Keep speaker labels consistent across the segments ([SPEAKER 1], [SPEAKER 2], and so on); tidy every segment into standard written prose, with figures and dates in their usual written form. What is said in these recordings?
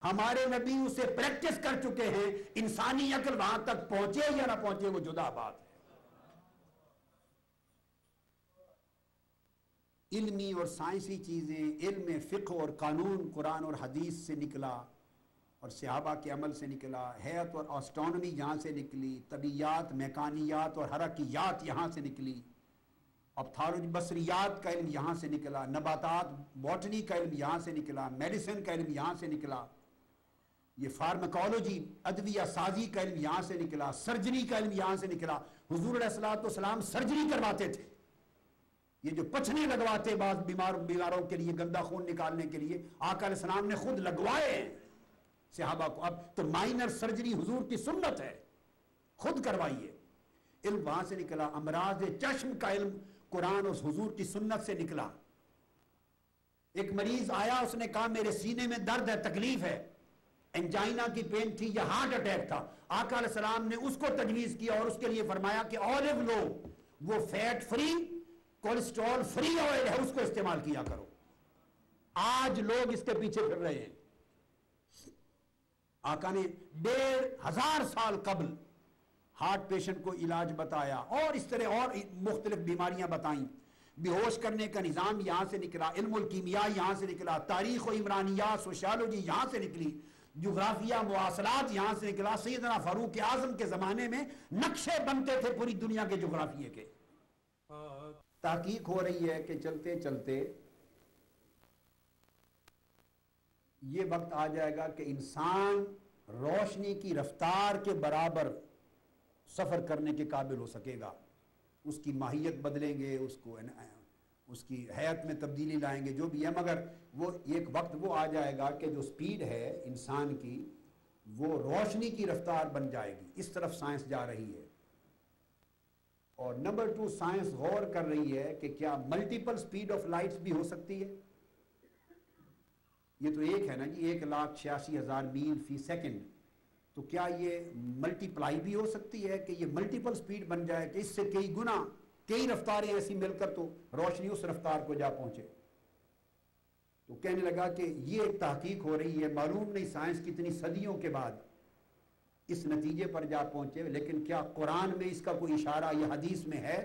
[SPEAKER 1] ہمارے نبی اسے پریکٹس کر چکے ہیں، انسانی عقل وہاں تک پہنچے یا نہ پہنچے وہ جدا بات ہے۔ علمی اور سائنسی چیزیں، علم فقہ اور قانون قرآن اور حدیث سے نکلا اور صحابہ کے عمل سے نکلا، حیات اور آسٹرونومی یہاں سے نکلی، طبیعیات، میکانیات اور حرکیات یہاں سے نکلی، اپتھالوجی بصریات کا علم یہاں سے نکلا، نباتات باٹنی کا علم یہاں سے نکلا، میڈیسن کا علم یہاں سے نکلا، یہ فارماکولوجی ادویہ سازی کا علم یہاں سے نکلا، سرجری کا علم یہاں سے نکلا۔ حضور علیہ السلام سرجری کرواتے تھے، یہ جو پچھنے لگواتے بعض بیماروں کے لیے گندا خون نکالنے کے لیے، آقا علیہ السلام نے خود لگوائے ہیں صحابہ کو۔ اب تو مائنر سرجری حضور کی سنت ہے، خود کروائیے۔ علم وہاں سے نکلا۔ امراض چشم کا علم قرآن اور حضور کی سنت سے نکلا۔ ایک مریض آیا، اس نے کہا میرے سینے میں درد ہے، تکلیف ہے، انجائنا کی پین تھی یا ہارٹ اٹیک تھا۔ آقا علیہ السلام نے اس کو تجویز کیا اور اس کے لیے فرمایا کہ اولیو لو، وہ fat free cholesterol free oil ہے، اس کو استعمال کیا کرو۔ آج لوگ اس کے پیچھے پھر رہے ہیں۔ آقا نے 1500 سال قبل ہارٹ پیشنٹ کو علاج بتایا اور اس طرح اور مختلف بیماریاں بتائیں۔ بے ہوش کرنے کا نظام یہاں سے نکلا، علم الکیمیا یہاں سے نکلا، تاریخ و عمرانیات سوشیالوجی یہاں سے نکلی، جغرافیہ مواصلات یہاں سے نکلا۔ سیدنا فاروق اعظم کے زمانے میں نقشے بنتے تھے پوری دنیا کے جغرافیے کے۔ تحقیق ہو رہی ہے کہ چلتے چلتے یہ وقت آ جائے گا کہ انسان روشنی کی رفتار کے برابر سفر کرنے کے قابل ہو سکے گا۔ اس کی ماہیت بدلیں گے، اس کی حیات میں تبدیلی لائیں گے، جو بھی ہے، مگر وہ ایک وقت وہ آ جائے گا کہ جو سپیڈ ہے انسان کی وہ روشنی کی رفتار بن جائے گی۔ اس طرف سائنس جا رہی ہے۔ اور نمبر 2، سائنس غور کر رہی ہے کہ کیا ملٹیپل سپیڈ آف لائٹس بھی ہو سکتی ہے۔ یہ تو ایک ہے نا جی، 1,86,000 میل فی سیکنڈ، تو کیا یہ ملٹی پلائی بھی ہو سکتی ہے کہ یہ ملٹیپل سپیڈ بن جائے کہ اس سے کئی گنا، کئی رفتاریں ایسی مل کر تو روشنی اس رفتار کو جا پہنچے۔ تو کہنے لگا کہ یہ ایک تحقیق ہو رہی ہے، معلوم نہیں سائنس کتنی صدیوں کے بعد اس نتیجے پر جا پہنچے، لیکن کیا قرآن میں اس کا کوئی اشارہ یا حدیث میں ہے،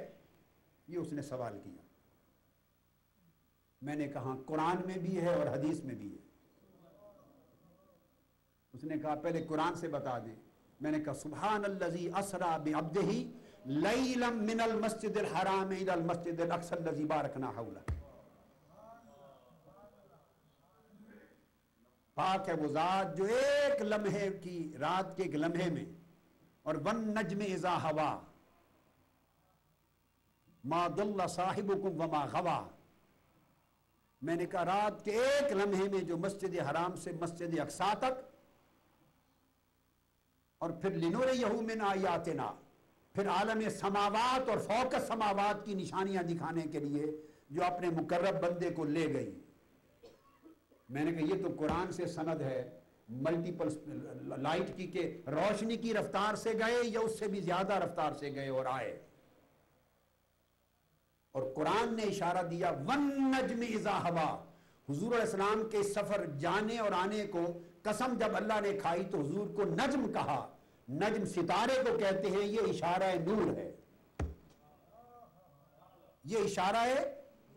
[SPEAKER 1] یہ اس نے سوال کیا۔ میں نے کہا قرآن میں بھی ہے اور حدیث میں بھی ہے۔ اس نے کہا پہلے قرآن سے بتا دیں۔ میں نے کہا سبحان الذی اسری بعبدہ لیلا من المسجد الحرام الی المسجد الاقصی الذی بارکنا حولہ۔ پاک ہے وہ ذات جو ایک لمحے کی، رات کے ایک لمحے میں، اور والنجم اذا ہوا ما ضل صاحبکم وما غوا۔ میں نے کہا رات کے ایک لمحے میں جو مسجد حرام سے مسجد اقصی تک، اور پھر لنریہ من آیاتنا، پھر عالم سماوات اور فوق السماوات کی نشانیاں دکھانے کے لیے جو اپنے مقرب بندے کو لے گئی۔ میں نے کہا یہ تو قرآن سے سند ہے ملٹیپل لائٹ کی، کہ روشنی کی رفتار سے گئے یا اس سے بھی زیادہ رفتار سے گئے اور آئے۔ اور قرآن نے اشارہ دیا والنجم اذا ہوا۔ حضور علیہ السلام کے سفر جانے اور آنے کو قسم جب اللہ نے کھائی تو حضور کو نجم کہا۔ نجم ستارے کو کہتے ہیں، یہ اشارہ نور ہے، یہ اشارہ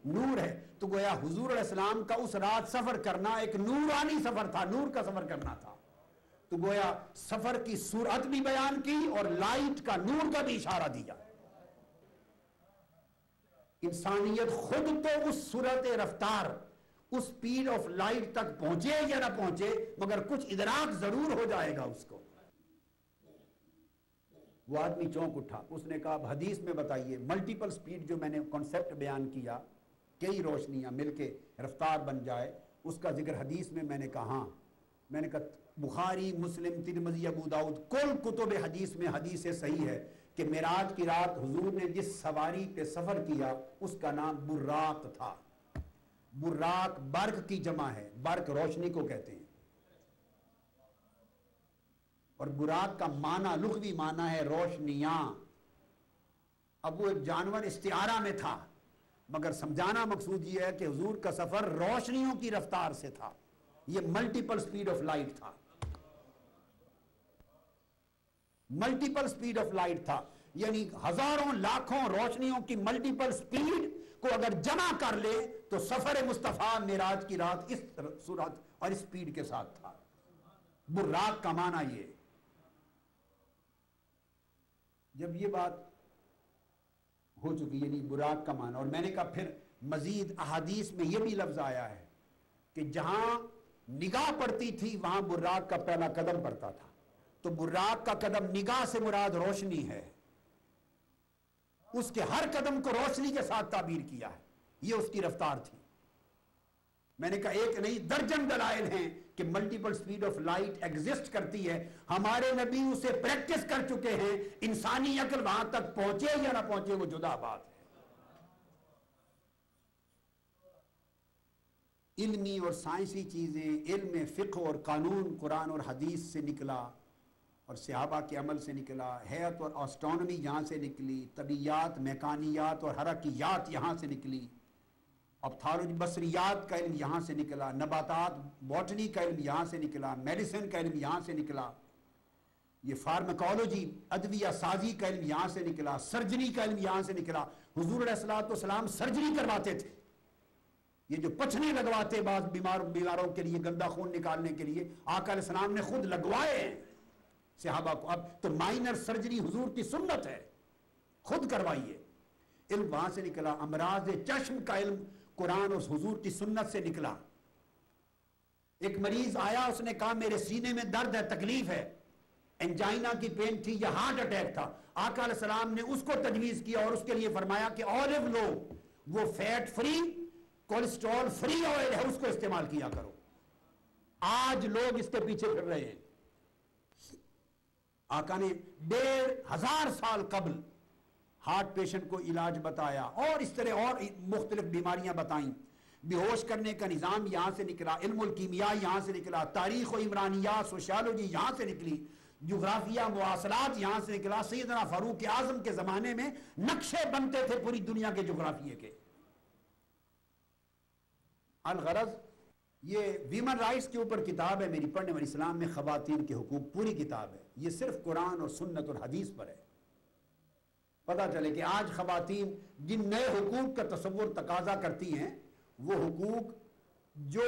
[SPEAKER 1] نور ہے۔ تو گویا حضور علیہ السلام کا اس رات سفر کرنا ایک نورانی سفر تھا، نور کا سفر کرنا تھا۔ تو گویا سفر کی سرعت بھی بیان کی اور لائٹ کا، نور کا بھی اشارہ دیا۔ انسانیت خود تو اس سرعت رفتار، اس سپیڈ آف لائٹ تک پہنچے یا نہ پہنچے، مگر کچھ ادراک ضرور ہو جائے گا اس کو۔ وہ آدمی چونک اٹھا، اس نے کہا اب حدیث میں بتائیے ملٹیپل سپیڈ جو میں نے کانسیپٹ بیان کیا، کئی روشنیاں مل کے رفتار بن جائے، اس کا ذکر حدیث میں نے کہا ہاں۔ میں نے کہا بخاری، مسلم، ترمذی، ابو داؤد، کل کتب حدیث میں حدیث صحیح ہے کہ معراج کی رات حضور نے جس سواری پہ سفر کیا اس کا نام براق تھا۔ براق برق کی جمع ہے، برق روشنی کو کہتے ہیں، اور براق کا معنی لغوی معنی ہے روشنیاں۔ اب وہ ایک جانور استعارہ میں تھا، مگر سمجھانا مقصود یہ ہے کہ حضور کا سفر روشنیوں کی رفتار سے تھا، یہ ملٹیپل سپیڈ آف لائٹ تھا، ملٹیپل سپیڈ آف لائٹ تھا، یعنی ہزاروں لاکھوں روشنیوں کی ملٹیپل سپیڈ کو اگر جمع کر لے تو سفر مصطفیٰ معراج کی رات اس صورت اور اس سپیڈ کے ساتھ تھا۔ براق کا معنی یہ، جب یہ بات ہو چکی یعنی براق کا معنی، اور میں نے کہا پھر مزید احادیث میں یہ بھی لفظ آیا ہے کہ جہاں نگاہ پڑتی تھی وہاں براق کا پہلا قدم پڑتا تھا، تو براق کا قدم نگاہ سے مراد روشنی ہے، اس کے ہر قدم کو روشنی کے ساتھ تعبیر کیا ہے، یہ اس کی رفتار تھی۔ میں نے کہا ایک نہیں درجن دلائل ہیں کہ multiple speed of light exist کرتی ہے، ہمارے نبی اسے پریکٹس کر چکے ہیں، انسانی عقل وہاں تک پہنچے یا نہ پہنچے وہ جدا بات ہے۔ علمی اور سائنسی چیزیں، علم فقہ اور قانون قرآن اور حدیث سے نکلا اور صحابہ کے عمل سے نکلا، حیات اور آسٹرونومی یہاں سے نکلی، طبیعیات، میکانیات اور حرکیات یہاں سے نکلی، ابتھالوجی بصریات کا علم یہاں سے نکلا، نباتات باٹنی کا علم یہاں سے نکلا، میڈیسن کا علم یہاں سے نکلا، یہ فارماکولوجی ادویہ سازی کا علم یہاں سے نکلا، سرجری کا علم یہاں سے نکلا۔ حضور علیہ السلام سرجری کرواتے تھے، یہ جو پچھنے لگواتے بعض بیماروں کے لیے گندا خون نکالنے کے لیے، آقا علیہ السلام نے خود لگوائے ہیں صحابہ کو۔ اب تو مائنر سرجری حضور کی سنت ہے، خود کروائیے۔ علم وہاں سے نکلا، امراض چشم کا علم قرآن اور حضور کی سنت سے نکلا۔ ایک مریض آیا، اس نے کہا میرے سینے میں درد ہے، تکلیف ہے، انجائنا کی پین تھی یا ہارٹ اٹیک تھا۔ آقا علیہ السلام نے اس کو تجویز کیا اور اس کے لیے فرمایا کہ اولیو لو، وہ fat free cholesterol free oil ہے، اس کو استعمال کیا کرو۔ آج لوگ اس کے پیچھے پھر رہے ہیں۔ آقا نے 1500 سال قبل ہارٹ پیشنٹ کو علاج بتایا اور اس طرح اور مختلف بیماریاں بتائیں۔ بے ہوش کرنے کا نظام یہاں سے نکلا، علم الکیمیا یہاں سے نکلا، تاریخ و عمرانیات سوشیالوجی یہاں سے نکلی، جغرافیہ مواصلات یہاں سے نکلا۔ سیدنا فاروق اعظم کے زمانے میں نقشے بنتے تھے پوری دنیا کے جغرافیے کے۔ الغرض یہ ویمن رائٹس کے اوپر کتاب ہے میری پڑھنے والی، اسلام میں خواتین کے حقوق، پوری کتاب ہے، یہ صرف قرآن اور سنت اور حدیث پر ہے۔ پتہ چلے کہ آج خواتین جن نئے حقوق کا تصور تقاضا کرتی ہیں، وہ حقوق جو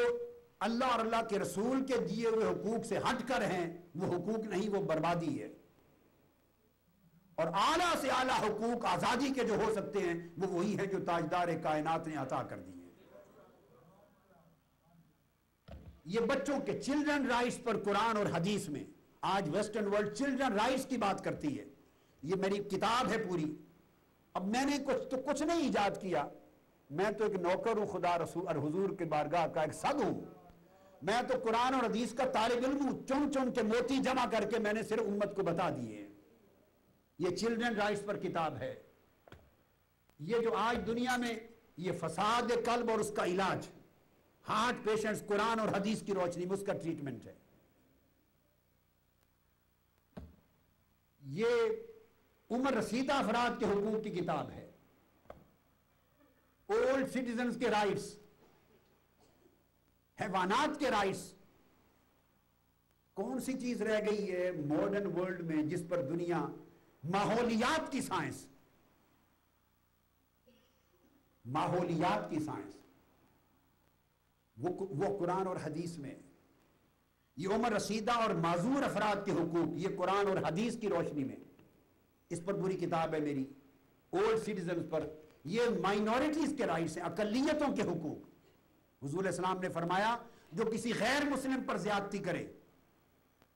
[SPEAKER 1] اللہ اور اللہ کے رسول کے دیے ہوئے حقوق سے ہٹ کر ہیں، وہ حقوق نہیں، وہ بربادی ہے۔ اور اعلیٰ سے اعلیٰ حقوق آزادی کے جو ہو سکتے ہیں وہ وہی ہیں جو تاجدار کائنات نے عطا کر دی ہیں۔ یہ بچوں کے چلڈرن رائٹس پر قرآن اور حدیث میں آج ویسٹرن ورلڈ چلڈرن رائٹس کی بات کرتی ہے، یہ میری کتاب ہے پوری۔ اب میں نے کچھ نہیں ایجاد کیا، میں تو ایک نوکر ہوں خدا رسول اور حضور کے بارگاہ کا ایک صد ہوں۔ میں تو قرآن اور حدیث کا طالب علم ہوں، چن چن کے موتی جمع کر کے میں نے صرف امت کو بتا دیے ہیں۔ یہ چلڈرن رائٹس پر کتاب ہے۔ یہ جو آج دنیا میں یہ فساد قلب اور اس کا علاج، ہارٹ پیشنٹس قرآن اور حدیث کی روشنی میں اس کا ٹریٹمنٹ ہے۔ یہ عمر رسیدہ افراد کے حقوق کی کتاب ہے، اولڈ سٹیزنز کے رائٹس، حیوانات کے رائٹس۔ کون سی چیز رہ گئی ہے ماڈرن ورلڈ میں جس پر دنیا، ماحولیات کی سائنس، ماحولیات کی سائنس وہ قرآن اور حدیث میں۔ یہ عمر رسیدہ اور معذور افراد کے حقوق، یہ قرآن اور حدیث کی روشنی میں، اس پر پوری کتاب ہے میری۔ اولڈ سٹیزنز پر، یہ مائنورٹیز کے رائٹس ہیں، اقلیتوں کے حقوق۔ حضور علیہ السلام نے فرمایا جو کسی غیر مسلم پر زیادتی کرے،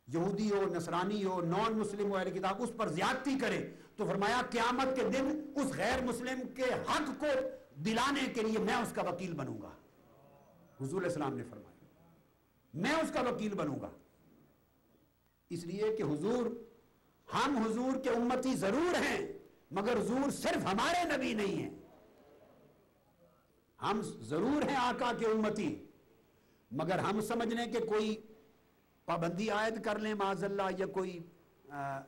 [SPEAKER 1] یہودی ہو، نصرانی ہو، نان مسلم ہو، اہل کتاب، اس پر زیادتی کرے تو فرمایا قیامت کے دن اس غیر مسلم کے حق کو دلانے کے لیے میں اس کا وکیل بنوں گا۔ حضور علیہ السلام نے فرمایا میں اس کا وکیل بنوں گا، اس لیے کہ ہم حضور کے امتی ضرور ہیں، مگر حضور صرف ہمارے نبی نہیں ہیں۔ ہم ضرور ہیں آقا کے امتی، مگر ہم سمجھنے کہ کوئی پابندی عائد کر لیں معاذ اللہ، یا کوئی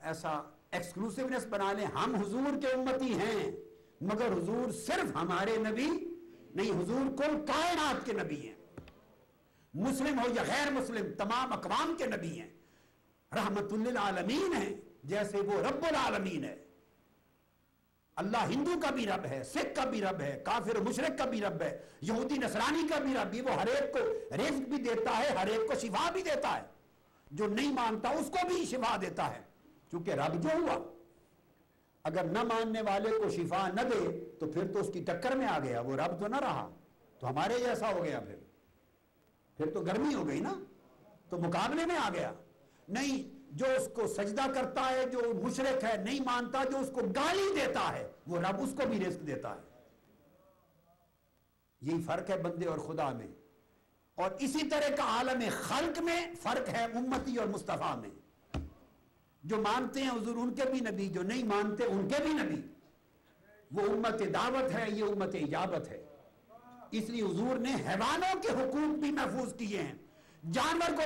[SPEAKER 1] ایسا ایکسکلوسیونیس بنا لیں۔ ہم حضور کے امتی ہیں، مگر حضور صرف ہمارے نبی نہیں، حضور کل کائنات کے نبی ہیں۔ مسلم ہو یا غیر مسلم تمام اقوام کے نبی ہیں، رحمت للعالمین ہیں، جیسے وہ رب العالمین ہے۔ اللہ ہندو کا بھی رب ہے، سکھ کا بھی رب ہے، کافر و مشرک کا بھی رب ہے، یہودی نصرانی کا بھی رب ہے۔ وہ ہر ایک کو رزق بھی دیتا ہے، ہر ایک کو شفا بھی دیتا ہے، جو نہیں مانتا اس کو بھی شفا دیتا ہے، چونکہ رب جو ہوا اگر نہ ماننے والے کو شفا نہ دے تو پھر تو اس کی ٹکر میں آ گیا، وہ رب تو نہ رہا، تو ہمارے جیسا ہو گیا، پھر تو گرمی ہو گئی نا، تو مقابلے میں آ گیا۔ نہیں، جو اس کو سجدہ کرتا ہے، جو مشرک ہے، نہیں مانتا، جو اس کو گالی دیتا ہے، وہ رب اس کو بھی رزق دیتا ہے۔ یہی فرق ہے بندے اور خدا میں، اور اسی طرح کا عالم خلق میں فرق ہے امتی اور مصطفیٰ میں۔ جو مانتے ہیں حضور ان کے بھی نبی، جو نہیں مانتے ان کے بھی نبی۔ وہ امت دعوت ہے، یہ امت اجابت ہے۔ اس لیے حضور نے حیوانوں کے حقوق بھی محفوظ کیے ہیں، جانور کو